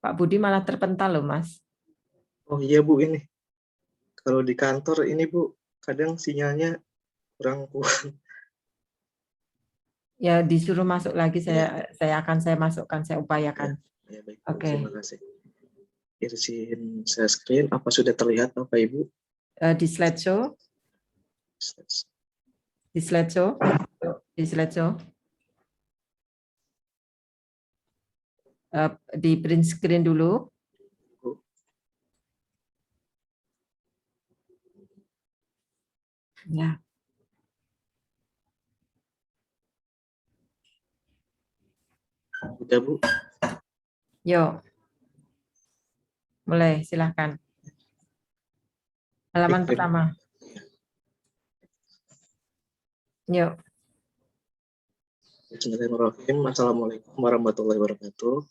Pak Budi malah terpental loh, Mas. Oh iya Bu, ini kalau di kantor ini Bu, kadang sinyalnya kurang kuat. Ya disuruh masuk lagi, Ya, saya masukkan, saya upayakan. ya baik Bu, Oke. terima kasih. Izin share screen, apa sudah terlihat Bapak Ibu? Di slideshow. Di slideshow. Di slideshow. Di print screen dulu. Ya. Udah Bu? Yuk. Mulai, silahkan. Halaman pertama. Yuk. Bismillahirrahmanirrahim. Assalamualaikum warahmatullahi wabarakatuh.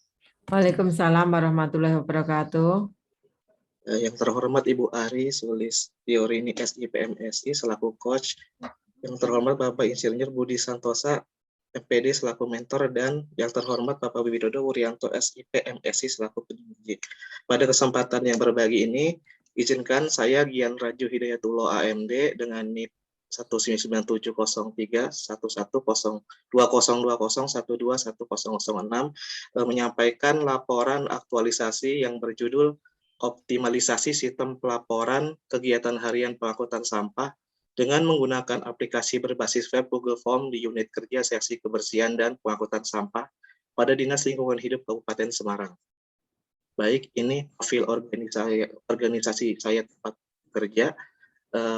Waalaikumsalam warahmatullahi wabarakatuh. Yang terhormat Ibu Ari Sulistiorini SIPMSI selaku coach. Yang terhormat Bapak Insinyur Budi Santosa FPD selaku mentor, dan yang terhormat Bapak Widodo Wuryanto SIPMSI selaku pendidik. Pada kesempatan yang berbagi ini, izinkan saya Gian Raju Hidayatullah AMD dengan NIP 19703112020121006 menyampaikan laporan aktualisasi yang berjudul optimalisasi sistem pelaporan kegiatan harian pengangkutan sampah dengan menggunakan aplikasi berbasis web Google Form di unit kerja seksi kebersihan dan pengangkutan sampah pada Dinas Lingkungan Hidup Kabupaten Semarang. Baik, ini profil organisasi saya tempat kerja.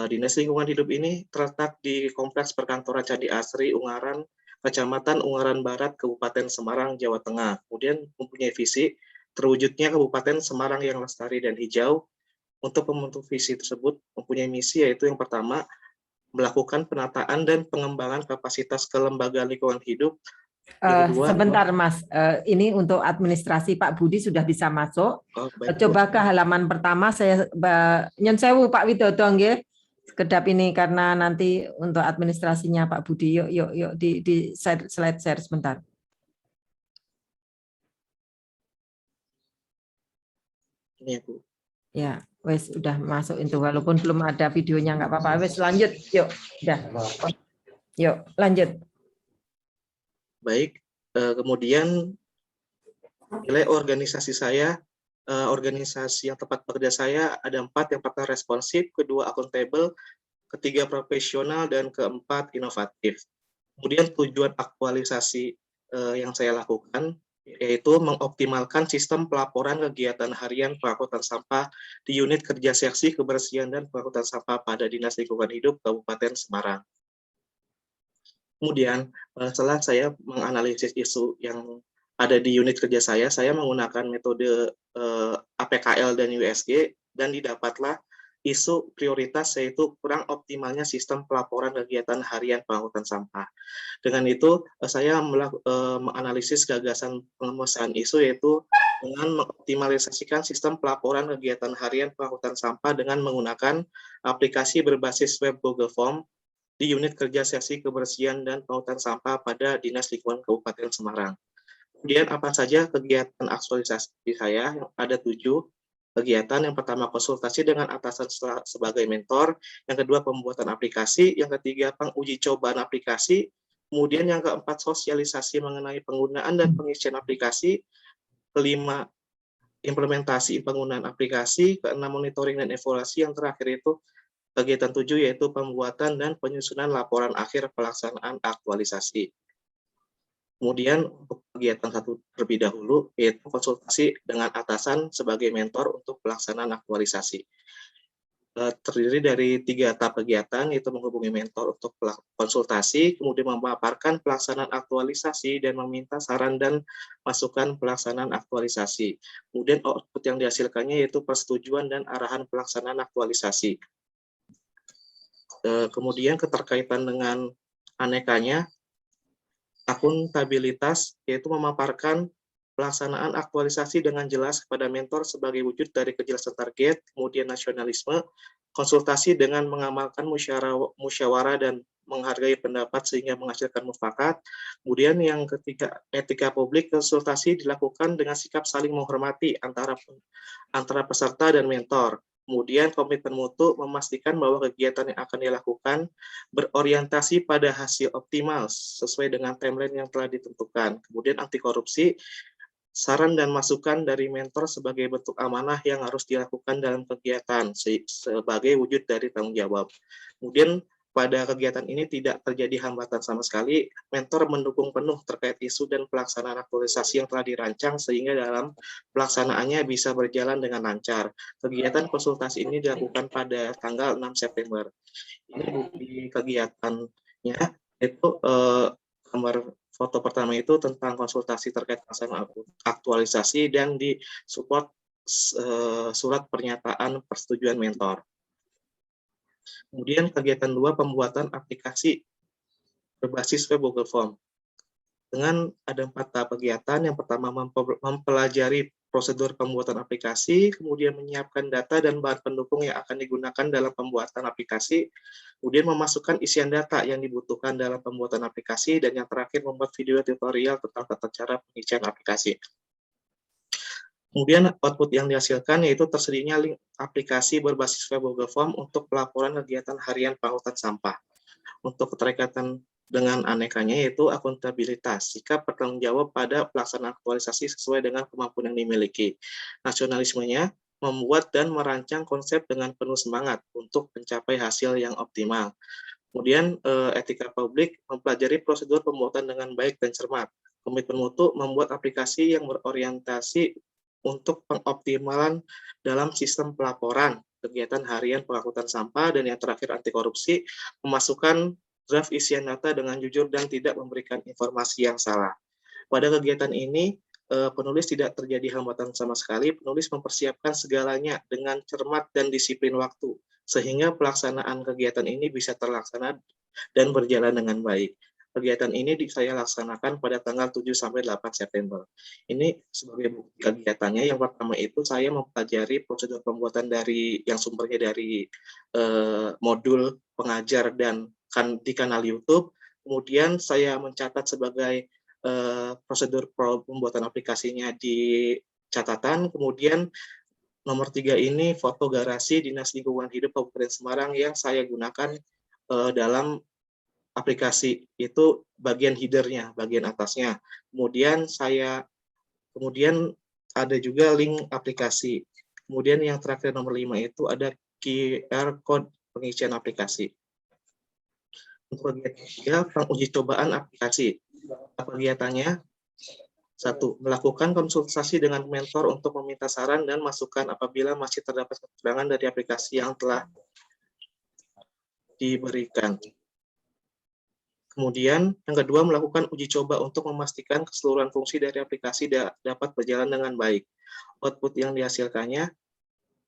Dinas Lingkungan Hidup ini terletak di Kompleks Perkantoran Candi Asri, Ungaran, Kecamatan Ungaran Barat, Kabupaten Semarang, Jawa Tengah. Kemudian mempunyai visi terwujudnya Kabupaten Semarang yang lestari dan hijau. Untuk membentuk visi tersebut mempunyai misi, yaitu yang pertama, melakukan penataan dan pengembangan kapasitas kelembagaan lingkungan hidup. Sebentar Mas, ini untuk administrasi Pak Budi sudah bisa masuk. Coba ke halaman pertama, saya nyon sewu Pak Widodo nggih. Kedap ini karena nanti untuk administrasinya Pak Budi. Yuk di slide share sebentar. Ini ya Bu. Ya, wes udah masuk itu, walaupun belum ada videonya nggak apa-apa. Wes lanjut, yuk, udah, yuk lanjut. Baik, kemudian nilai organisasi saya, organisasi yang tepat bekerja saya ada 4. Yang pertama responsif, kedua akuntabel, ketiga profesional, dan keempat inovatif. Kemudian tujuan aktualisasi yang saya lakukan yaitu mengoptimalkan sistem pelaporan kegiatan harian pengangkutan sampah di unit kerja seksi kebersihan dan pengangkutan sampah pada Dinas Lingkungan Hidup Kabupaten Semarang. Kemudian setelah saya menganalisis isu yang ada di unit kerja saya menggunakan metode APKL dan USG, dan didapatlah isu prioritas, yaitu kurang optimalnya sistem pelaporan kegiatan harian pengangkutan sampah. Dengan itu, saya menganalisis gagasan pengemusan isu, yaitu dengan mengoptimalisasikan sistem pelaporan kegiatan harian pengangkutan sampah dengan menggunakan aplikasi berbasis web Google Form di unit kerja seksi kebersihan dan pengangkutan sampah pada Dinas Lingkungan Kabupaten Semarang. Kemudian apa saja kegiatan aktualisasi saya? Yang ada 7 kegiatan. Yang pertama konsultasi dengan atasan sebagai mentor, yang kedua pembuatan aplikasi, yang ketiga penguji cobaan aplikasi, kemudian yang keempat sosialisasi mengenai penggunaan dan pengisian aplikasi, kelima implementasi penggunaan aplikasi, keenam monitoring dan evaluasi, yang terakhir itu kegiatan 7 yaitu pembuatan dan penyusunan laporan akhir pelaksanaan aktualisasi. Kemudian untuk kegiatan 1 terlebih dahulu, yaitu konsultasi dengan atasan sebagai mentor untuk pelaksanaan aktualisasi. Terdiri dari 3 tahap kegiatan, yaitu menghubungi mentor untuk konsultasi, kemudian memaparkan pelaksanaan aktualisasi, dan meminta saran dan masukan pelaksanaan aktualisasi. Kemudian output yang dihasilkannya yaitu persetujuan dan arahan pelaksanaan aktualisasi. Kemudian keterkaitan dengan anekanya, akuntabilitas, yaitu memaparkan pelaksanaan aktualisasi dengan jelas kepada mentor sebagai wujud dari kejelasan target, kemudian nasionalisme, konsultasi dengan mengamalkan musyawarah dan menghargai pendapat sehingga menghasilkan mufakat. Kemudian yang ketiga, etika publik, konsultasi dilakukan dengan sikap saling menghormati antara peserta dan mentor. Kemudian komitmen mutu memastikan bahwa kegiatan yang akan dilakukan berorientasi pada hasil optimal sesuai dengan timeline yang telah ditentukan. Kemudian anti korupsi, saran dan masukan dari mentor sebagai bentuk amanah yang harus dilakukan dalam kegiatan sebagai wujud dari tanggung jawab. Kemudian pada kegiatan ini tidak terjadi hambatan sama sekali, mentor mendukung penuh terkait isu dan pelaksanaan aktualisasi yang telah dirancang sehingga dalam pelaksanaannya bisa berjalan dengan lancar. Kegiatan konsultasi ini dilakukan pada tanggal 6 September. Ini bukti kegiatannya, itu gambar foto pertama itu tentang konsultasi terkait pelaksanaan aktualisasi dan disupport surat pernyataan persetujuan mentor. Kemudian kegiatan 2, pembuatan aplikasi berbasis web Google Form. Dengan ada 4 tahap kegiatan. Yang pertama, mempelajari prosedur pembuatan aplikasi, kemudian menyiapkan data dan bahan pendukung yang akan digunakan dalam pembuatan aplikasi, kemudian memasukkan isian data yang dibutuhkan dalam pembuatan aplikasi, dan yang terakhir membuat video tutorial tentang tata cara pengisian aplikasi. Kemudian output yang dihasilkan yaitu tersedianya link aplikasi berbasis web Google Form untuk pelaporan kegiatan harian pengangkutan sampah. Untuk keterkaitan dengan anekanya yaitu akuntabilitas, sikap bertanggung jawab pada pelaksanaan aktualisasi sesuai dengan kemampuan yang dimiliki. Nasionalismenya, membuat dan merancang konsep dengan penuh semangat untuk mencapai hasil yang optimal. Kemudian etika publik, mempelajari prosedur pembuatan dengan baik dan cermat. Komitmen mutu, membuat aplikasi yang berorientasi untuk pengoptimalan dalam sistem pelaporan kegiatan harian pengangkutan sampah, dan yang terakhir anti korupsi, memasukkan draft isian data dengan jujur dan tidak memberikan informasi yang salah. Pada kegiatan ini penulis tidak terjadi hambatan sama sekali. Penulis mempersiapkan segalanya dengan cermat dan disiplin waktu sehingga pelaksanaan kegiatan ini bisa terlaksana dan berjalan dengan baik. Kegiatan ini saya laksanakan pada tanggal 7 sampai 8 September. Ini sebagai bukti kegiatannya. Yang pertama itu saya mempelajari prosedur pembuatan dari yang sumbernya dari modul pengajar dan di kanal YouTube. Kemudian saya mencatat sebagai prosedur pembuatan aplikasinya di catatan. Kemudian nomor 3 ini foto garasi Dinas Lingkungan Hidup Kabupaten Semarang yang saya gunakan dalam aplikasi itu bagian header-nya, bagian atasnya. Kemudian ada juga link aplikasi. Kemudian yang terakhir nomor 5 itu ada QR code pengisian aplikasi. Untuk kegiatan penguji cobaan aplikasi. Kegiatannya 1. Melakukan konsultasi dengan mentor untuk meminta saran dan masukan apabila masih terdapat kekurangan dari aplikasi yang telah diberikan. Kemudian yang kedua, melakukan uji coba untuk memastikan keseluruhan fungsi dari aplikasi dapat berjalan dengan baik. Output yang dihasilkannya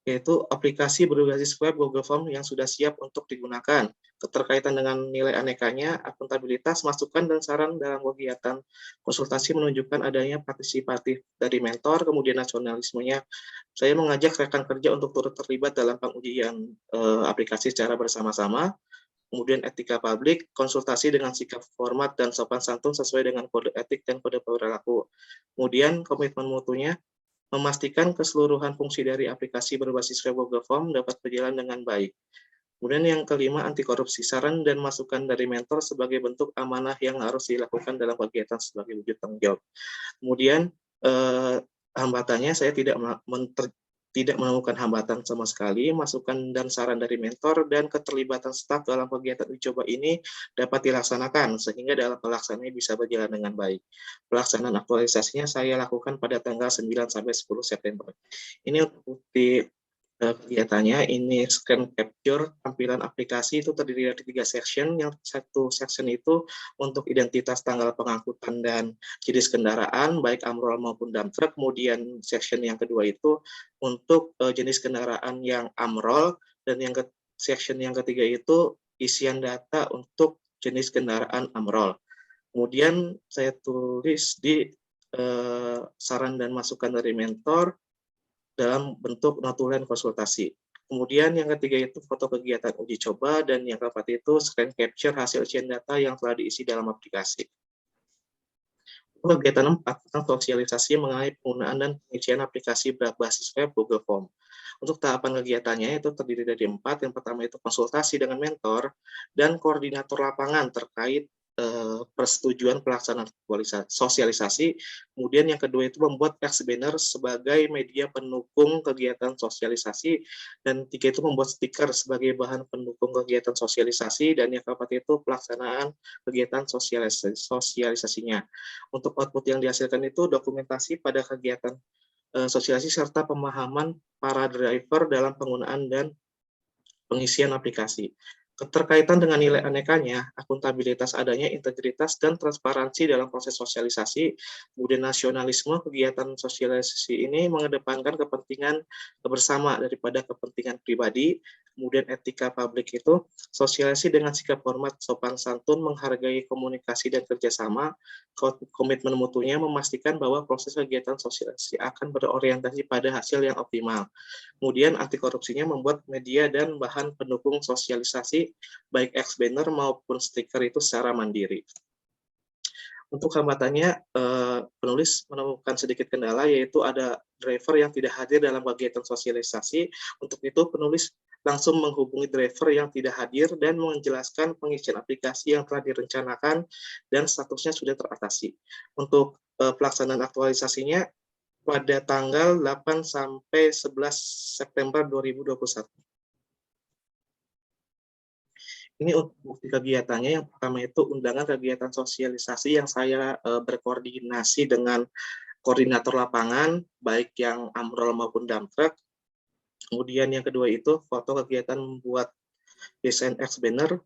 yaitu aplikasi berbasis web Google Form yang sudah siap untuk digunakan. Keterkaitan dengan nilai anekanya, akuntabilitas, masukan, dan saran dalam kegiatan konsultasi menunjukkan adanya partisipatif dari mentor. Kemudian nasionalismenya, saya mengajak rekan kerja untuk turut terlibat dalam pengujian aplikasi secara bersama-sama. Kemudian etika publik, konsultasi dengan sikap format dan sopan santun sesuai dengan kode etik dan kode perilaku. Kemudian komitmen mutunya, memastikan keseluruhan fungsi dari aplikasi berbasis web Google Form dapat berjalan dengan baik. Kemudian yang kelima, anti korupsi, saran dan masukan dari mentor sebagai bentuk amanah yang harus dilakukan dalam kegiatan sebagai wujud tanggung jawab. Kemudian hambatannya saya tidak menemukan hambatan sama sekali. Masukan dan saran dari mentor dan keterlibatan staf dalam kegiatan uji coba ini dapat dilaksanakan sehingga dalam pelaksanaannya bisa berjalan dengan baik. Pelaksanaan aktualisasinya saya lakukan pada tanggal 9 sampai 10 September. Ini untuk bukti kegiatannya. Ini screen capture tampilan aplikasi itu terdiri dari 3 section. Yang satu section itu untuk identitas tanggal pengangkutan dan jenis kendaraan baik amrol maupun dump truck. Kemudian section yang kedua itu untuk jenis kendaraan yang amrol, dan section yang ketiga itu isian data untuk jenis kendaraan amrol. Kemudian saya tulis di saran dan masukan dari mentor dalam bentuk notulen konsultasi. Kemudian yang ketiga itu foto kegiatan uji coba, dan yang keempat itu screen capture hasil ujian data yang telah diisi dalam aplikasi. Kegiatan 4 tentang sosialisasi mengenai penggunaan dan pengisian aplikasi berbasis web Google Form. Untuk tahapan kegiatannya itu terdiri dari 4. Yang pertama itu konsultasi dengan mentor dan koordinator lapangan terkait persetujuan pelaksanaan sosialisasi. Kemudian yang kedua itu membuat text banner sebagai media pendukung kegiatan sosialisasi, dan 3 itu membuat stiker sebagai bahan pendukung kegiatan sosialisasi, dan yang keempat itu pelaksanaan kegiatan sosialisasinya. Untuk output yang dihasilkan itu dokumentasi pada kegiatan sosialisasi serta pemahaman para driver dalam penggunaan dan pengisian aplikasi. Keterkaitan dengan nilai anekanya, akuntabilitas adanya, integritas dan transparansi dalam proses sosialisasi, kemudian nasionalisme kegiatan sosialisasi ini mengedepankan kepentingan bersama daripada kepentingan pribadi, kemudian etika publik itu sosialisasi dengan sikap hormat, sopan santun, menghargai komunikasi dan kerjasama, komitmen mutunya memastikan bahwa proses kegiatan sosialisasi akan berorientasi pada hasil yang optimal. Kemudian anti korupsinya membuat media dan bahan pendukung sosialisasi baik X-banner maupun stiker itu secara mandiri. Untuk hambatannya, penulis menemukan sedikit kendala, yaitu ada driver yang tidak hadir dalam kegiatan sosialisasi. Untuk itu, penulis langsung menghubungi driver yang tidak hadir dan menjelaskan pengisian aplikasi yang telah direncanakan dan statusnya sudah teratasi. Untuk pelaksanaan aktualisasinya pada tanggal 8 sampai 11 September 2021. Ini untuk bukti kegiatannya, yang pertama itu undangan kegiatan sosialisasi yang saya berkoordinasi dengan koordinator lapangan, baik yang Amrol maupun Damtrek. Kemudian yang kedua itu foto kegiatan membuat desain X-banner.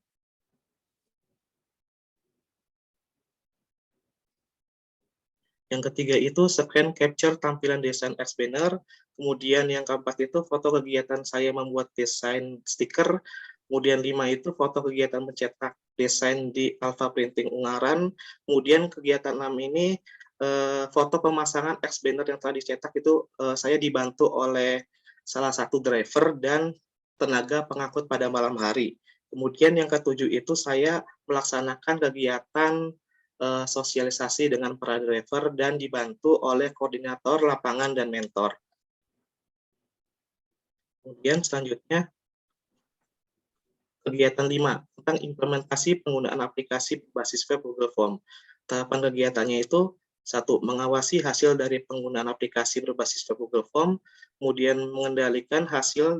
Yang ketiga itu screen capture tampilan desain X-banner. Kemudian yang keempat itu foto kegiatan saya membuat desain stiker. Kemudian 5 itu foto kegiatan mencetak desain di Alpha Printing Ungaran. Kemudian kegiatan 6 ini foto pemasangan X-banner yang telah dicetak itu saya dibantu oleh salah satu driver dan tenaga pengangkut pada malam hari. Kemudian yang ketujuh itu saya melaksanakan kegiatan sosialisasi dengan para driver dan dibantu oleh koordinator lapangan dan mentor. Kemudian selanjutnya kegiatan 5 tentang implementasi penggunaan aplikasi berbasis web Google Form. Tahapan kegiatannya itu 1. Mengawasi hasil dari penggunaan aplikasi berbasis web Google Form, kemudian mengendalikan hasil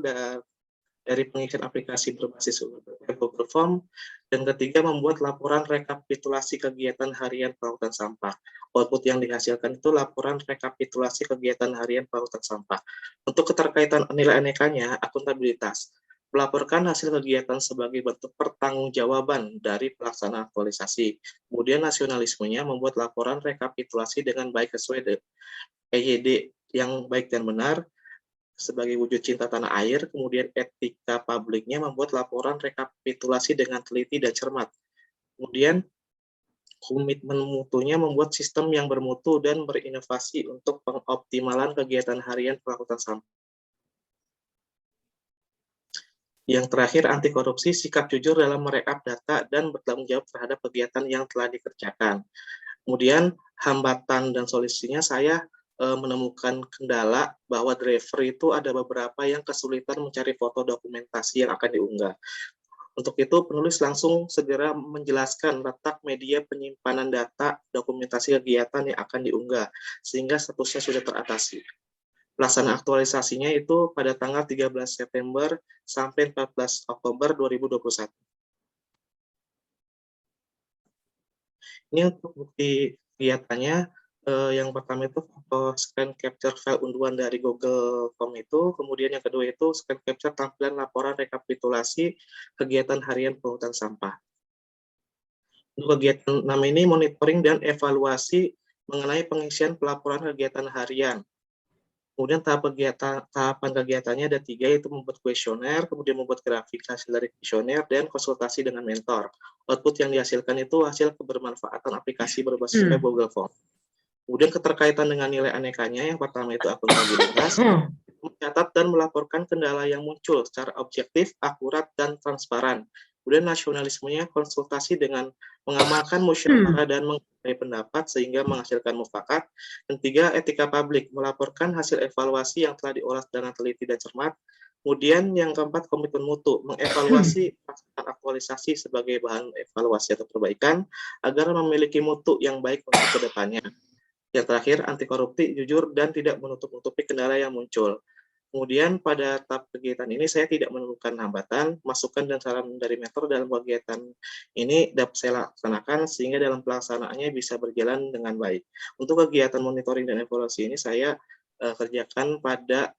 dari pengisian aplikasi berbasis web Google Form, dan ketiga membuat laporan rekapitulasi kegiatan harian penghutang sampah. Output yang dihasilkan itu laporan rekapitulasi kegiatan harian penghutang sampah. Untuk keterkaitan nilai anekanya, akuntabilitas melaporkan hasil kegiatan sebagai bentuk pertanggungjawaban dari pelaksanaan aktualisasi. Kemudian nasionalismenya membuat laporan rekapitulasi dengan baik sesuai EYD yang baik dan benar sebagai wujud cinta tanah air. Kemudian etika publiknya membuat laporan rekapitulasi dengan teliti dan cermat. Kemudian komitmen mutunya membuat sistem yang bermutu dan berinovasi untuk pengoptimalan kegiatan harian pengangkutan sampah. Yang terakhir, anti korupsi, sikap jujur dalam merekap data dan bertanggung jawab terhadap kegiatan yang telah dikerjakan. Kemudian hambatan dan solusinya saya menemukan kendala bahwa driver itu ada beberapa yang kesulitan mencari foto dokumentasi yang akan diunggah. Untuk itu, penulis langsung segera menjelaskan letak media penyimpanan data dokumentasi kegiatan yang akan diunggah, sehingga statusnya sudah teratasi. Pelaksanaan aktualisasinya itu pada tanggal 13 September sampai 14 Oktober 2021. Ini untuk bukti kegiatannya, yang pertama itu foto screen capture file unduhan dari Google Form itu, kemudian yang kedua itu screen capture tampilan laporan rekapitulasi kegiatan harian penghutang sampah. Untuk kegiatan 6 ini monitoring dan evaluasi mengenai pengisian pelaporan kegiatan harian. Kemudian tahapan kegiatannya ada 3, yaitu membuat kuesioner, kemudian membuat grafik hasil dari kuesioner, dan konsultasi dengan mentor. Output yang dihasilkan itu hasil kebermanfaatan aplikasi berbasis Google Form. Kemudian keterkaitan dengan nilai anekanya, yang pertama itu akuntabilitas, mencatat dan melaporkan kendala yang muncul secara objektif, akurat, dan transparan. Kemudian nasionalismenya konsultasi dengan mengamalkan musyawarah dan menghargai pendapat sehingga menghasilkan mufakat. Dan 3, etika publik, melaporkan hasil evaluasi yang telah diolah dengan teliti dan cermat. Kemudian yang keempat, komitmen mutu, mengevaluasi pelaksanaan aktualisasi sebagai bahan evaluasi atau perbaikan agar memiliki mutu yang baik untuk kedepannya. Yang terakhir, anti korupsi, jujur, dan tidak menutup-nutupi kendala yang muncul. Kemudian pada tahap kegiatan ini saya tidak menemukan hambatan, masukan dan saran dari mentor dalam kegiatan ini dapat saya laksanakan sehingga dalam pelaksanaannya bisa berjalan dengan baik. Untuk kegiatan monitoring dan evaluasi ini saya kerjakan pada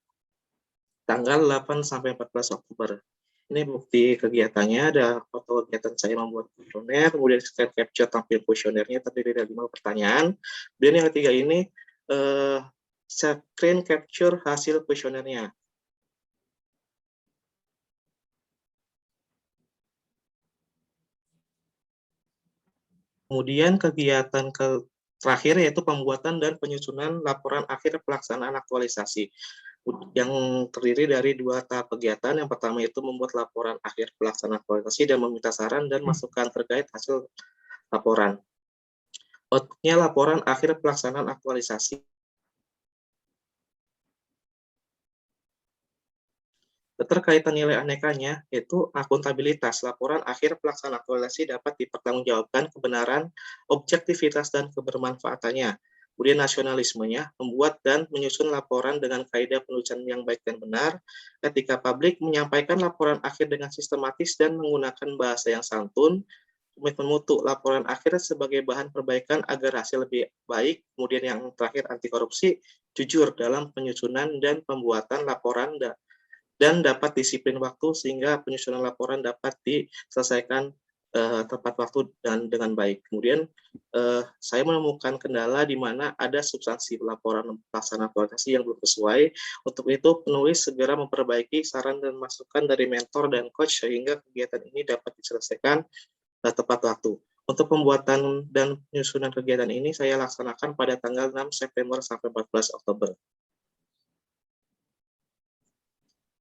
tanggal 8 sampai 14 Oktober. Ini bukti kegiatannya, ada foto kegiatan saya membuat kuesioner, kemudian screen capture tampil kuesionernya terdiri dari 5 pertanyaan. Kemudian yang ketiga ini screen capture hasil kuesionernya. Kemudian kegiatan terakhir yaitu pembuatan dan penyusunan laporan akhir pelaksanaan aktualisasi yang terdiri dari 2 tahap kegiatan. Yang pertama itu membuat laporan akhir pelaksanaan aktualisasi dan meminta saran dan masukan terkait hasil laporan. Outputnya laporan akhir pelaksanaan aktualisasi. Keterkaitan nilai anekanya yaitu akuntabilitas. Laporan akhir pelaksanaan aktualisasi dapat dipertanggungjawabkan kebenaran, objektivitas, dan kebermanfaatannya. Kemudian nasionalismenya, membuat dan menyusun laporan dengan kaidah penulisan yang baik dan benar. Etika publik, menyampaikan laporan akhir dengan sistematis dan menggunakan bahasa yang santun. Komitmen mutu, laporan akhir sebagai bahan perbaikan agar hasil lebih baik. Kemudian yang terakhir, anti korupsi, jujur dalam penyusunan dan pembuatan laporan dan dapat disiplin waktu sehingga penyusunan laporan dapat diselesaikan tepat waktu dan dengan baik. Kemudian saya menemukan kendala di mana ada substansi laporan pelaksanaan aktualisasi yang belum sesuai. Untuk itu penulis segera memperbaiki saran dan masukan dari mentor dan coach sehingga kegiatan ini dapat diselesaikan tepat waktu. Untuk pembuatan dan penyusunan kegiatan ini saya laksanakan pada tanggal 6 September sampai 14 Oktober.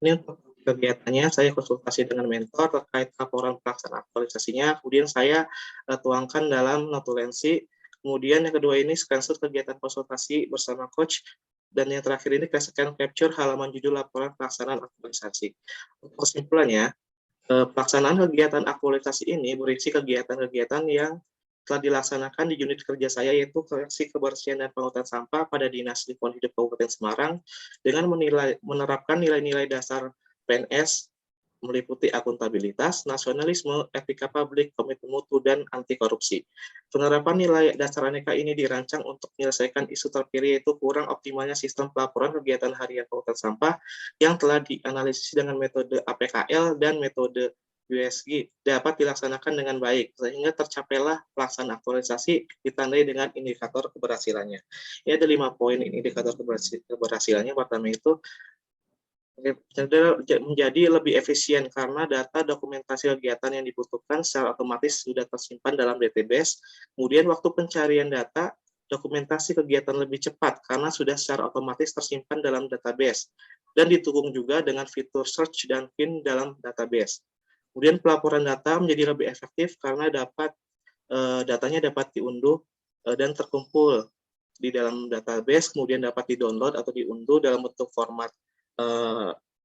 Ini untuk kegiatannya saya konsultasi dengan mentor terkait laporan pelaksanaan aktualisasinya, kemudian saya tuangkan dalam notulensi. Kemudian yang kedua ini screenshot kegiatan konsultasi bersama coach, dan yang terakhir ini screen capture halaman judul laporan pelaksanaan aktualisasi. Untuk kesimpulannya, pelaksanaan kegiatan aktualisasi ini berisi kegiatan-kegiatan yang telah dilaksanakan di unit kerja saya, yaitu koleksi kebersihan dan pengangkutan sampah pada Dinas Lingkungan Hidup Kabupaten Semarang dengan menerapkan nilai-nilai dasar PNS meliputi akuntabilitas, nasionalisme, etika publik, komitmen mutu, dan anti korupsi. Penerapan nilai dasar aneka ini dirancang untuk menyelesaikan isu terpilih, yaitu kurang optimalnya sistem pelaporan kegiatan harian pengangkutan sampah yang telah dianalisis dengan metode APKL dan metode USG dapat dilaksanakan dengan baik, sehingga tercapailah pelaksanaan aktualisasi ditandai dengan indikator keberhasilannya. Ini ada 5 poin indikator keberhasilannya. Pertama itu menjadi lebih efisien karena data dokumentasi kegiatan yang dibutuhkan secara otomatis sudah tersimpan dalam database. Kemudian waktu pencarian data, dokumentasi kegiatan lebih cepat karena sudah secara otomatis tersimpan dalam database dan didukung juga dengan fitur search dan pin dalam database. Kemudian pelaporan data menjadi lebih efektif karena datanya dapat diunduh dan terkumpul di dalam database, kemudian dapat di-download atau diunduh dalam bentuk format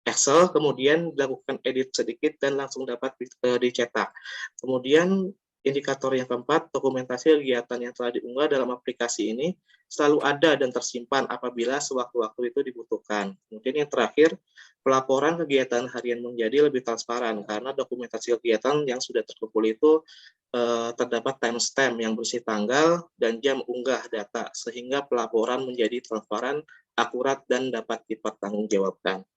Excel, kemudian dilakukan edit sedikit dan langsung dapat dicetak. Kemudian indikator yang keempat, dokumentasi kegiatan yang telah diunggah dalam aplikasi ini selalu ada dan tersimpan apabila sewaktu-waktu itu dibutuhkan. Kemudian yang terakhir, pelaporan kegiatan harian menjadi lebih transparan karena dokumentasi kegiatan yang sudah terkumpul itu terdapat timestamp yang berisi tanggal dan jam unggah data, sehingga pelaporan menjadi transparan, akurat, dan dapat dipertanggungjawabkan.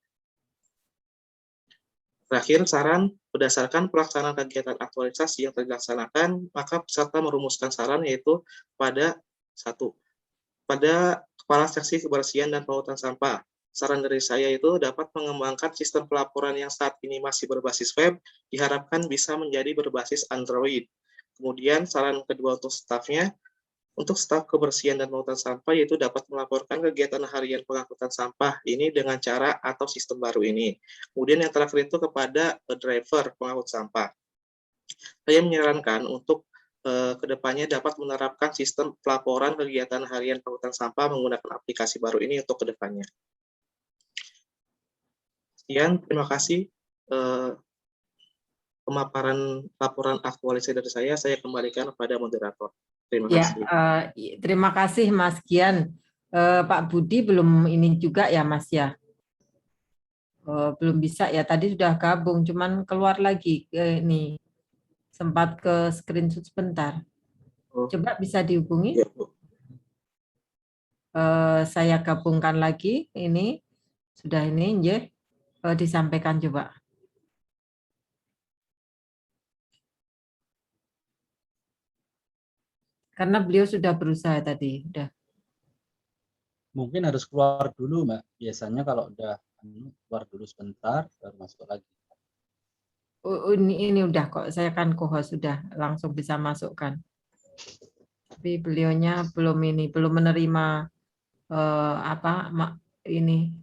Terakhir, saran berdasarkan pelaksanaan kegiatan aktualisasi yang dilaksanakan, maka peserta merumuskan saran yaitu pada 1. Pada Kepala Seksi Kebersihan dan Pengangkutan Sampah, saran dari saya itu dapat mengembangkan sistem pelaporan yang saat ini masih berbasis web, diharapkan bisa menjadi berbasis Android. Kemudian saran kedua untuk stafnya, Untuk staf kebersihan dan pengangkutan sampah yaitu dapat melaporkan kegiatan harian pengangkutan sampah ini dengan cara atau sistem baru ini. Kemudian yang terakhir itu kepada driver pengangkut sampah. Saya menyarankan untuk kedepannya dapat menerapkan sistem pelaporan kegiatan harian pengangkutan sampah menggunakan aplikasi baru ini untuk kedepannya. Sekian, terima kasih pemaparan laporan aktualisasi dari saya. Saya kembalikan kepada moderator. Terima kasih. Terima kasih Mas Gian. Pak Budi belum ini juga ya Mas ya. Belum bisa ya. Tadi sudah gabung, cuman keluar lagi ini. Sempat ke screenshot sebentar. Coba bisa dihubungi. Ya, Bu. Saya gabungkan lagi. Ini sudah ini, disampaikan coba. Karena beliau sudah berusaha tadi. Udah. Mungkin harus keluar dulu, Mbak. Biasanya kalau udah keluar dulu sebentar, baru masuk lagi. Ini udah kok, saya kan co-host sudah langsung bisa masukkan. Tapi beliaunya belum menerima ini.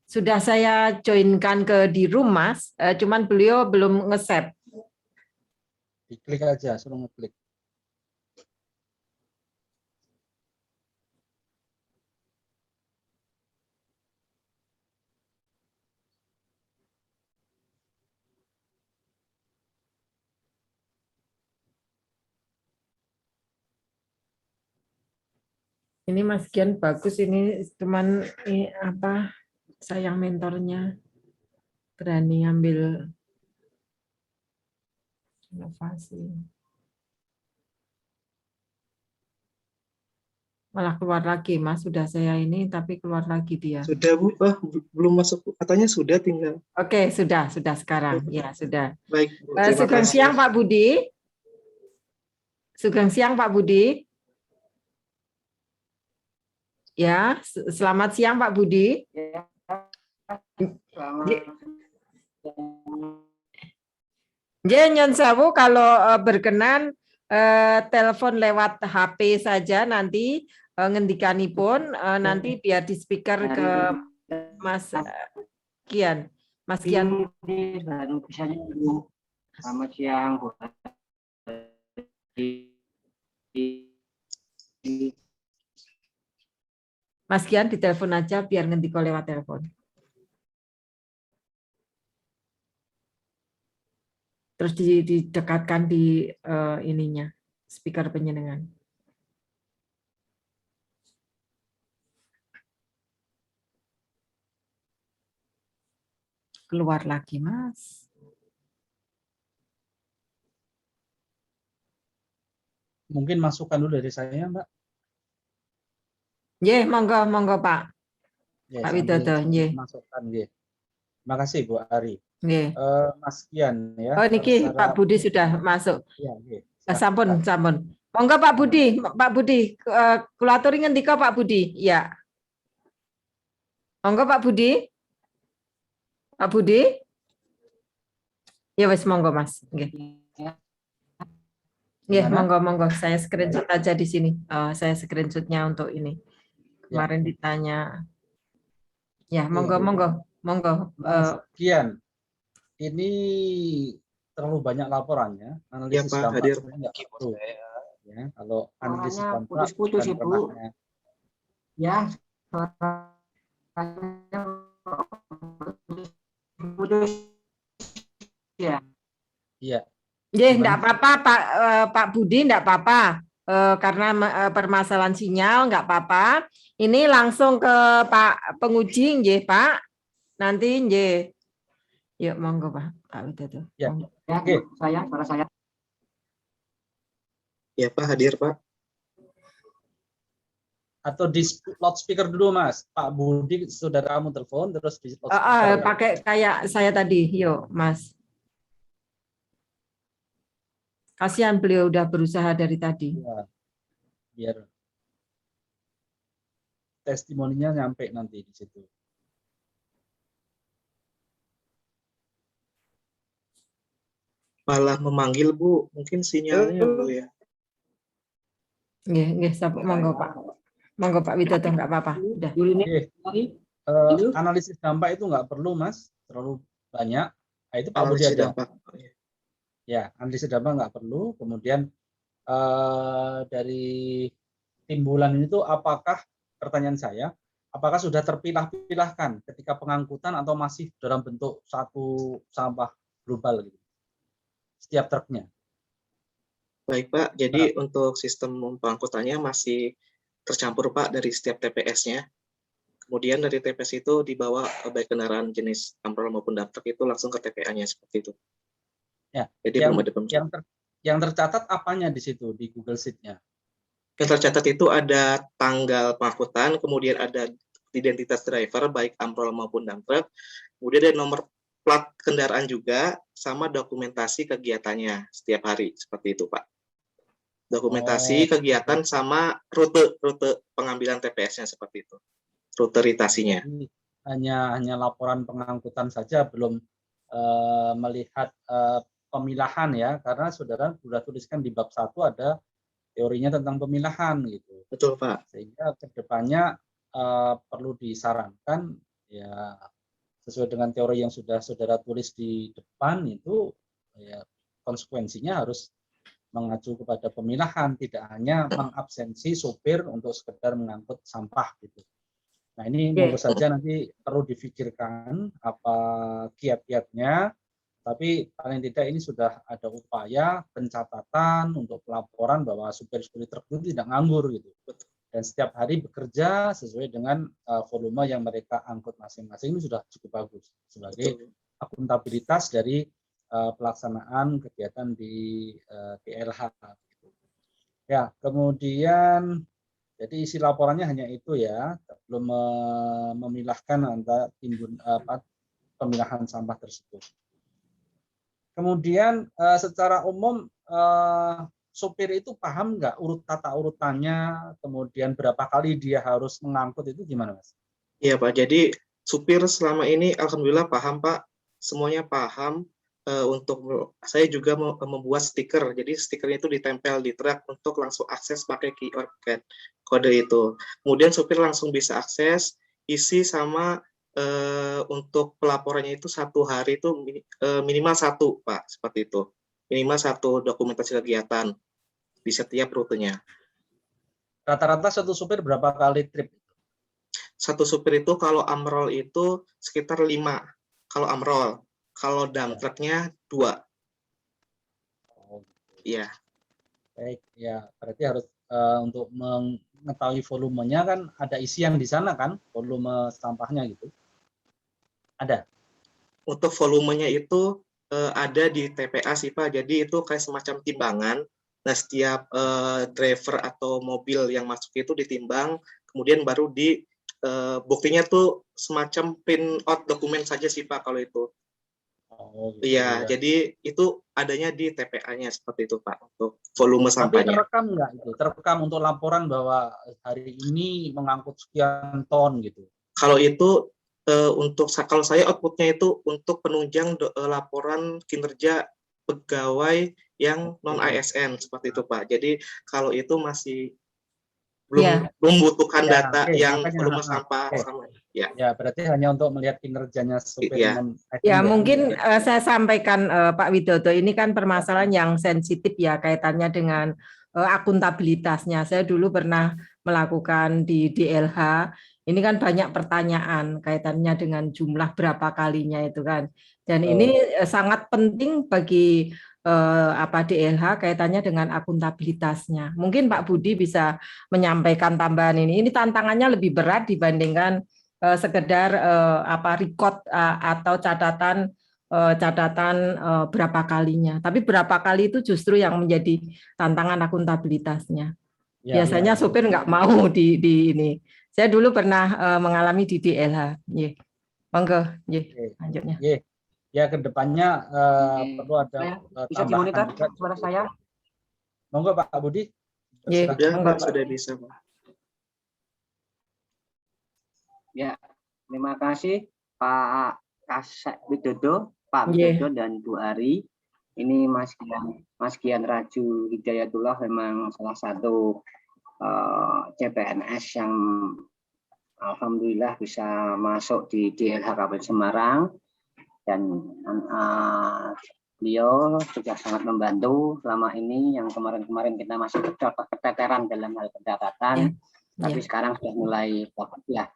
Sudah saya joinkan ke di room Mas, cuman beliau belum nge-save. Diklik aja, suruh ngeklik. Ini Mas Gian bagus ini, cuman sayang mentornya berani ambil inovasi. Malah keluar lagi Mas, sudah saya ini tapi keluar lagi dia. Sudah Bu, belum masuk. Katanya sudah tinggal. Oke, sudah sekarang. Ya, sudah. Baik, Bu, terima Sugeng kasih. siang Pak Budi. Sugeng siang Pak Budi. Ya, selamat siang Pak Budi. Nyon sewu kalau berkenan telepon lewat HP saja nanti ngendikanipun nanti biar di speaker ke Mas Kian. Mas Kian. Baru bisa dulu. Selamat siang. Mas Kian ditelepon aja biar ngendiko lewat telepon. Terus didekatkan di ininya, speaker penyenengan. Keluar lagi, Mas. Mungkin masukkan dulu dari saya, Mbak. Nggih, monggo Pak. Ya, Pak Widodo, nggih. Masukkan, nggih. Terima kasih Bu Ari. Nggih. Mas Kian ya. Oh, niki Pak Budi sudah masuk. Iya, nggih. Sampun. Monggo Pak Budi, kula aturi ngendika Pak Budi. Ya. Monggo Pak Budi. Pak Budi. Ya wes monggo Mas. Nggih. Nggih, monggo. Saya screenshot aja di sini. Saya screenshotnya untuk ini. Kemarin ditanya. Ya, monggo. Mas Kian, ini terlalu banyak laporannya. Ya Pak, hadir. Ya, kalau analisis dampak putus-putus dan Ibu. renahnya. Ya. Putus. Ya. Iya. Nggih, enggak apa-apa Pak Budi, enggak apa-apa. Karena permasalahan sinyal enggak apa-apa. Ini langsung ke Pak penguji nggih, Pak. Nanti nggih. Yuk monggo Pak Widodo. Ya. Oke, suara saya. Ya Pak, hadir Pak. Atau di loudspeaker dulu Mas. Pak Budi saudara kamu telepon terus di loudspeaker. Pakai kayak saya tadi, yuk Mas. Kasihan beliau udah berusaha dari tadi. Ya, biar testimoninya nyampe nanti di situ. Malah memanggil Bu, mungkin sinyalnya Bu ya. Nggih, monggo Pak. Monggo Pak Widodo, nggak apa-apa. Udah. Dulu nih, Oke. sorry. Analisis dampak itu nggak perlu, Mas, terlalu banyak. Nah, itu Pak Budi Analisis ada. dampak. Ya, analisis dampak nggak perlu. Kemudian dari timbulan itu apakah, pertanyaan saya, apakah sudah terpilah-pilahkan ketika pengangkutan atau masih dalam bentuk satu sampah global gitu, setiap truknya? Baik Pak, jadi untuk sistem pengangkutannya masih tercampur Pak dari setiap TPS-nya. Kemudian dari TPS itu dibawa baik kendaraan jenis amrol maupun dump truck itu langsung ke TPA-nya seperti itu. Ya, Jadi belum ada pemeriksaan. yang tercatat apanya di situ di Google Sheet-nya? Yang tercatat itu ada tanggal pengangkutan, kemudian ada identitas driver baik amrol maupun dump truck, kemudian ada nomor plat kendaraan juga, sama dokumentasi kegiatannya setiap hari seperti itu Pak. Dokumentasi kegiatan sama rute pengambilan TPS-nya seperti itu, rute ritasinya. Hanya laporan pengangkutan saja, belum melihat pemilahan ya, karena saudara sudah tuliskan di bab 1 ada teorinya tentang pemilahan gitu. Betul Pak. Sehingga kedepannya perlu disarankan ya sesuai dengan teori yang sudah saudara tulis di depan itu, ya konsekuensinya harus mengacu kepada pemilahan, tidak hanya mengabsensi sopir untuk sekedar mengangkut sampah gitu. Nah ini monggo saja nanti perlu difikirkan apa kiat-kiatnya, tapi paling tidak ini sudah ada upaya pencatatan untuk pelaporan bahwa supir-supir truk itu tidak nganggur gitu. Dan setiap hari bekerja sesuai dengan volume yang mereka angkut masing-masing, ini sudah cukup bagus sebagai akuntabilitas dari pelaksanaan kegiatan di DLH. Ya, kemudian jadi isi laporannya hanya itu ya, belum memilahkan antara pemilahan sampah tersebut. Kemudian secara umum sopir itu paham nggak tata urutannya, kemudian berapa kali dia harus mengangkut, itu gimana Mas? Iya Pak, jadi supir selama ini alhamdulillah paham Pak, semuanya paham. Untuk saya juga membuat stiker, jadi stikernya itu ditempel di truk untuk langsung akses pakai QR kode itu. Kemudian supir langsung bisa akses, isi sama untuk pelaporannya itu 1 hari itu minimal 1 Pak, seperti itu. Minimal 1 dokumentasi kegiatan di setiap rutenya. Rata-rata satu supir berapa kali trip? Satu supir itu kalau amrol itu sekitar 5 kalau amrol. Kalau dump truck-nya 2. Iya. Baik, ya berarti harus untuk mengetahui volumenya kan ada isian di sana kan, volume sampahnya gitu. Ada. Untuk volumenya itu ada di TPA sih Pak. Jadi itu kayak semacam timbangan. Nah setiap driver atau mobil yang masuk itu ditimbang, kemudian baru buktinya tuh semacam print out dokumen saja sih Pak kalau itu. Iya, jadi itu adanya di TPA-nya seperti itu Pak, untuk volume sampahnya. Tapi terekam nggak itu? Terekam untuk laporan bahwa hari ini mengangkut sekian ton gitu? Kalau itu kalau saya outputnya itu untuk penunjang laporan kinerja pegawai yang non ASN seperti itu Pak. Jadi kalau itu masih belum membutuhkan data yang volume sampah sama. Ya, berarti hanya untuk melihat kinerjanya supir. Ya, mungkin saya sampaikan Pak Widodo, ini kan permasalahan yang sensitif ya kaitannya dengan akuntabilitasnya. Saya dulu pernah melakukan di DLH. Ini kan banyak pertanyaan kaitannya dengan jumlah berapa kalinya itu kan. Dan ini sangat penting bagi DLH kaitannya dengan akuntabilitasnya. Mungkin Pak Budi bisa menyampaikan tambahan ini. Ini tantangannya lebih berat dibandingkan sekedar record atau catatan berapa kalinya. Tapi berapa kali itu justru yang menjadi tantangan akuntabilitasnya. Biasanya supir nggak mau di ini. Saya dulu pernah mengalami di DLH. Monggo, lanjutnya. Ya, kedepannya perlu ada bisa dimonitor suara saya. Monggo Pak Budi. Sudah bisa Pak. Ya, terima kasih Pak Widodo, Pak Widodo dan Bu Ari. Ini Mas Kian Raju Hidayatullah memang salah satu CPNS yang alhamdulillah bisa masuk di DLHKP Semarang, dan beliau juga sangat membantu selama ini. Yang kemarin-kemarin kita masih keteteran dalam hal pendapatan, tapi sekarang sudah mulai bagus ya.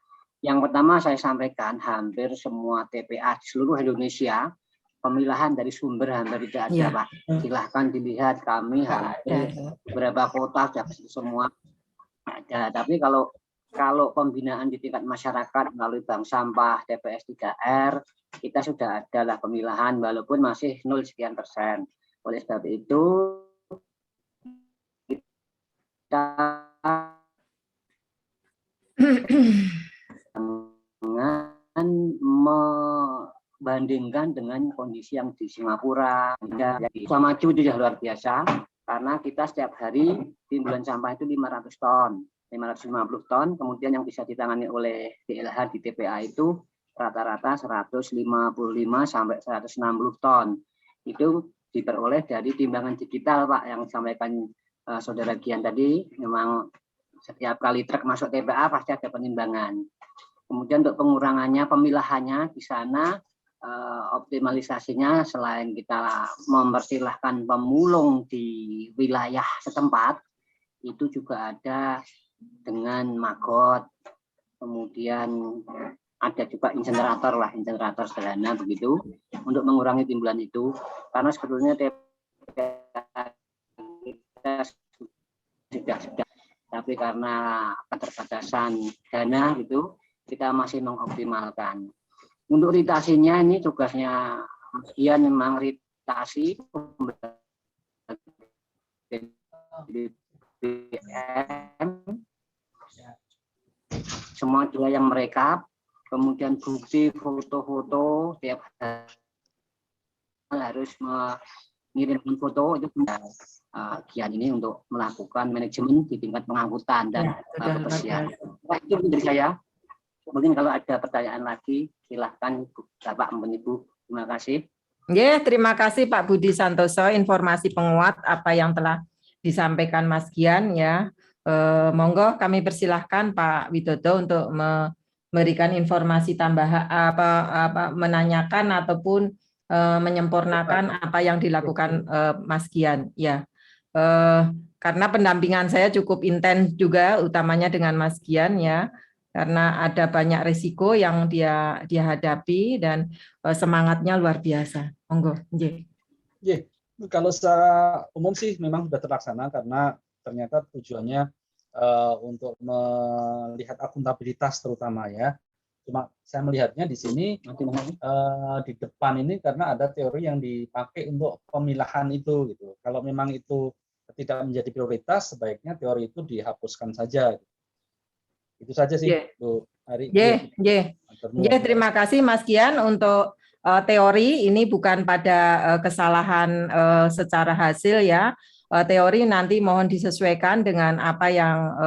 Yang pertama saya sampaikan, hampir semua TPA di seluruh Indonesia pemilahan dari sumber hampir tidak ada, Pak. Silahkan dilihat, kami hampir beberapa kota sudah semua ada. Tapi kalau pembinaan di tingkat masyarakat melalui bank sampah, TPS 3R, kita sudah ada lah pemilahan, walaupun masih 0 sekian %. Oleh sebab itu, kita jangan membandingkan dengan kondisi yang di Singapura. Bisa maju itu sudah luar biasa, karena kita setiap hari timbulan sampah itu 500 ton. 550 ton, kemudian yang bisa ditangani oleh DLH di TPA itu rata-rata 155 sampai 160 ton. Itu diperoleh dari timbangan digital, Pak, yang disampaikan Saudara Gian tadi. Memang setiap kali truk masuk TPA pasti ada penimbangan. Kemudian untuk pengurangannya, pemilahannya di sana, optimalisasinya selain kita mempersilahkan pemulung di wilayah setempat, itu juga ada dengan maggot, kemudian ada juga insenerator sederhana begitu untuk mengurangi timbulan itu, karena sebetulnya kita sudah, tapi karena keterbatasan dana gitu kita masih mengoptimalkan. Untuk ritasinya ini tugasnya Gian, memang ritasi semua juga yang merekap, kemudian bukti foto-foto tiap hari harus mengirimkan foto, itu Gian ini untuk melakukan manajemen di tingkat pengangkutan dan kebersihan. Itu dari saya. Mungkin kalau ada pertanyaan lagi, silahkan Bapak maupun Ibu. Terima kasih. Terima kasih Pak Budi Santoso, informasi penguat apa yang telah disampaikan Mas Gian ya. Monggo kami persilahkan Pak Widodo untuk memberikan informasi tambahan, menanyakan ataupun menyempurnakan apa yang dilakukan Mas Gian ya. Karena pendampingan saya cukup intens juga, utamanya dengan Mas Gian ya, karena ada banyak risiko yang dia hadapi dan semangatnya luar biasa. Monggo. Kalau secara umum sih memang sudah terlaksana, karena ternyata tujuannya untuk melihat akuntabilitas terutama ya. Cuma saya melihatnya di sini di depan ini karena ada teori yang dipakai untuk pemilahan itu gitu. Kalau memang itu tidak menjadi prioritas, sebaiknya teori itu dihapuskan saja. Itu saja sih, Bu Ari. Terima kasih Mas Gian untuk teori. Ini bukan pada kesalahan secara hasil ya. Teori nanti mohon disesuaikan dengan apa yang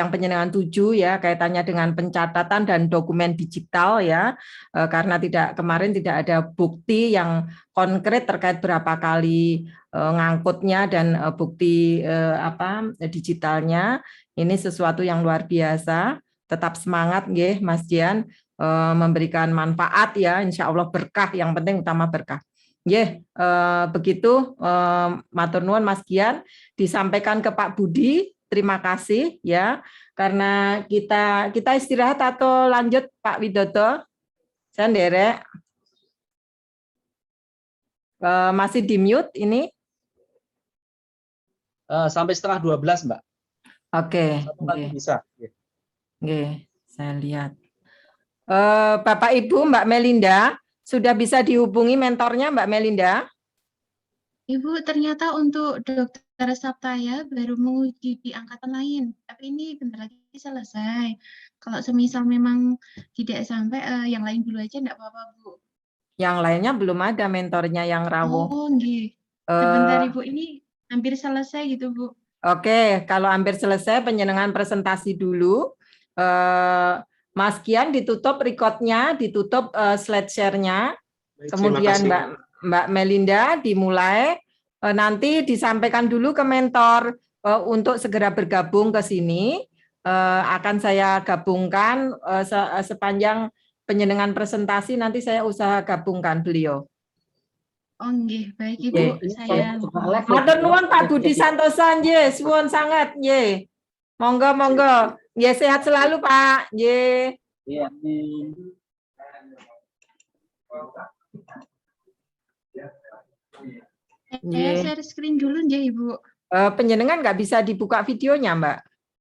penyenangan 7 ya, kaitannya dengan pencatatan dan dokumen digital ya, karena kemarin tidak ada bukti yang konkret terkait berapa kali ngangkutnya dan bukti digitalnya. Ini sesuatu yang luar biasa. Tetap semangat nggih Mas Gian, memberikan manfaat ya, insya Allah berkah, yang penting utama berkah. Begitu matur nuwun Mas Gian, disampaikan ke Pak Budi. Terima kasih ya, karena kita istirahat atau lanjut Pak Widodo? Saya nderek. Masih di mute ini? Sampai setengah 12, Mbak. Oke. Bisa. Saya lihat. Bapak Ibu, Mbak Melinda, sudah bisa dihubungi mentornya Mbak Melinda? Ibu, ternyata untuk Dokter Saptaya baru menguji di angkatan lain, tapi ini bentar lagi selesai. Kalau semisal memang tidak sampai, yang lain dulu aja enggak apa-apa, Bu. Yang lainnya belum ada mentornya yang rawuh. Oh, nggih. Sebentar Ibu, ini hampir selesai gitu, Bu. Oke, kalau hampir selesai penjenengan presentasi dulu. Mas Gian ditutup record-nya, ditutup slide share-nya. Kemudian Mbak Melinda dimulai, nanti disampaikan dulu ke mentor untuk segera bergabung ke sini. Akan saya gabungkan sepanjang penjenengan presentasi, nanti saya usaha gabungkan beliau. Oh nggih, baik Ibu. Saya matur nuwun Pak Budi Santoso nggih, suwun sangat nggih. Monggo monggo. Nggih sehat selalu Pak. Nggih. Iya. Saya share screen dulu nggih Ibu. Penjenengan nggak bisa dibuka videonya Mbak?